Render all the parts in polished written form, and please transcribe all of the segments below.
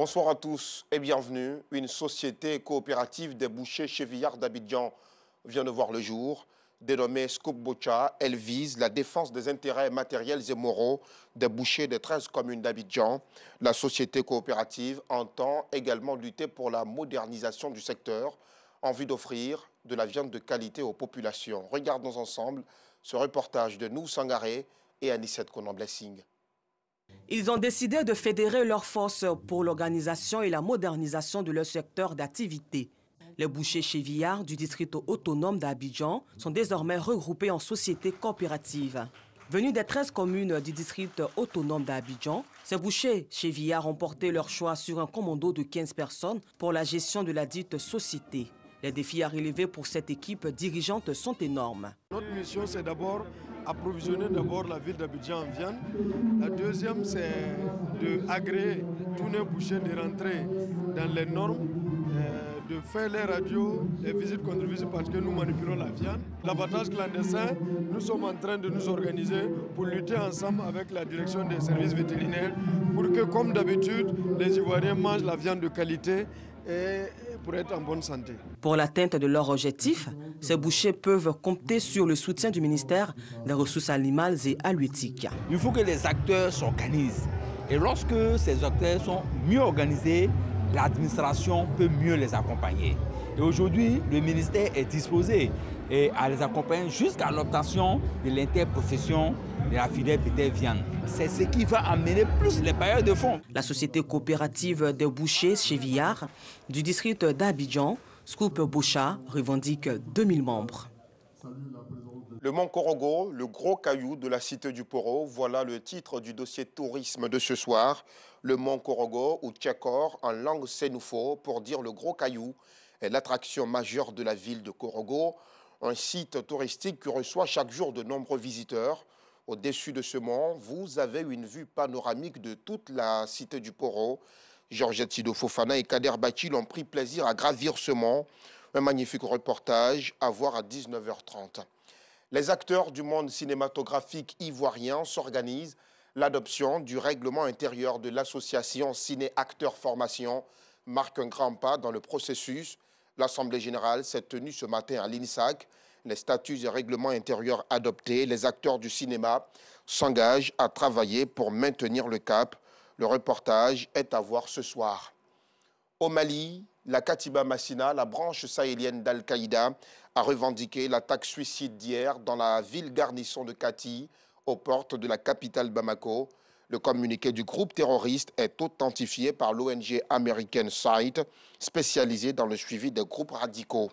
Bonsoir à tous et bienvenue. Une société coopérative des bouchers Chevillard d'Abidjan vient de voir le jour. Dénommée Scoop Bocha, elle vise la défense des intérêts matériels et moraux des bouchers des 13 communes d'Abidjan. La société coopérative entend également lutter pour la modernisation du secteur en vue d'offrir de la viande de qualité aux populations. Regardons ensemble ce reportage de Nou Sangaré et Anissette Konan-Blessing. Ils ont décidé de fédérer leurs forces pour l'organisation et la modernisation de leur secteur d'activité. Les bouchers chevillards du district autonome d'Abidjan sont désormais regroupés en sociétés coopératives. Venus des 13 communes du district autonome d'Abidjan, ces bouchers chevillards ont porté leur choix sur un commando de 15 personnes pour la gestion de la dite société. Les défis à relever pour cette équipe dirigeante sont énormes. Notre mission, c'est d'abord approvisionner la ville d'Abidjan en viande. La deuxième, c'est d'agréer tous nos bouchers de rentrer dans les normes, de faire les radios, les visites contre-visites parce que nous manipulons la viande. L'abattage clandestin, nous sommes en train de nous organiser pour lutter ensemble avec la direction des services vétérinaires pour que, comme d'habitude, les Ivoiriens mangent la viande de qualité et pour être en bonne santé. Pour l'atteinte de leur objectif, ces bouchers peuvent compter sur le soutien du ministère des Ressources animales et halieutiques. Il faut que les acteurs s'organisent. Et lorsque ces acteurs sont mieux organisés, l'administration peut mieux les accompagner. Et aujourd'hui, le ministère est disposé à les accompagner jusqu'à l'obtention de l'interprofession de la filière bétail-viande. C'est ce qui va amener plus les bailleurs de fonds. La société coopérative des bouchers chevillards du district d'Abidjan, Scoop Bocha, revendique 2000 membres. Le Mont Korogo, le gros caillou de la cité du Poro, voilà le titre du dossier tourisme de ce soir. Le Mont Korogo, ou Tchekor en langue sénoufo, pour dire le gros caillou, est l'attraction majeure de la ville de Korogo, un site touristique qui reçoit chaque jour de nombreux visiteurs. Au-dessus de ce mont, vous avez une vue panoramique de toute la cité du Poro. Georgette Sido Fofana et Kader Bachil ont pris plaisir à gravir ce mont. Un magnifique reportage à voir à 19h30. Les acteurs du monde cinématographique ivoirien s'organisent. L'adoption du règlement intérieur de l'association Ciné-Acteurs Formation marque un grand pas dans le processus. L'Assemblée générale s'est tenue ce matin à l'INSAC. Les statuts et règlements intérieurs adoptés, les acteurs du cinéma s'engagent à travailler pour maintenir le cap. Le reportage est à voir ce soir. Au Mali, la Katiba Massina, la branche sahélienne d'Al-Qaïda, a revendiqué l'attaque suicide d'hier dans la ville garnison de Kati, aux portes de la capitale Bamako. Le communiqué du groupe terroriste est authentifié par l'ONG américaine SITE, spécialisée dans le suivi des groupes radicaux.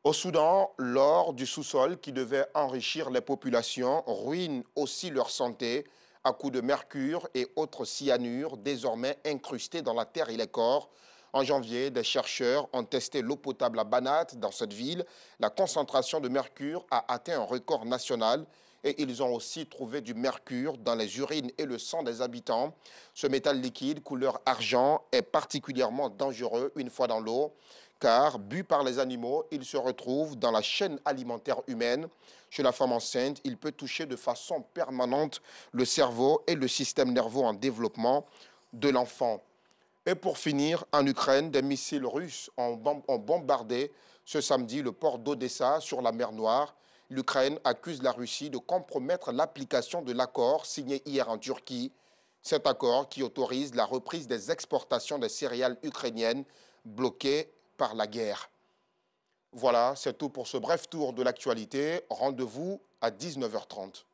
Au Soudan, l'or du sous-sol qui devait enrichir les populations ruine aussi leur santé à coups de mercure et autres cyanures désormais incrustés dans la terre et les corps. En janvier, des chercheurs ont testé l'eau potable à Banat, dans cette ville. La concentration de mercure a atteint un record national et ils ont aussi trouvé du mercure dans les urines et le sang des habitants. Ce métal liquide, couleur argent, est particulièrement dangereux une fois dans l'eau, car, bu par les animaux, il se retrouve dans la chaîne alimentaire humaine. Chez la femme enceinte, il peut toucher de façon permanente le cerveau et le système nerveux en développement de l'enfant. Et pour finir, en Ukraine, des missiles russes ont bombardé ce samedi le port d'Odessa sur la mer Noire. L'Ukraine accuse la Russie de compromettre l'application de l'accord signé hier en Turquie. Cet accord qui autorise la reprise des exportations des céréales ukrainiennes bloquées par la guerre. Voilà, c'est tout pour ce bref tour de l'actualité. Rendez-vous à 19h30.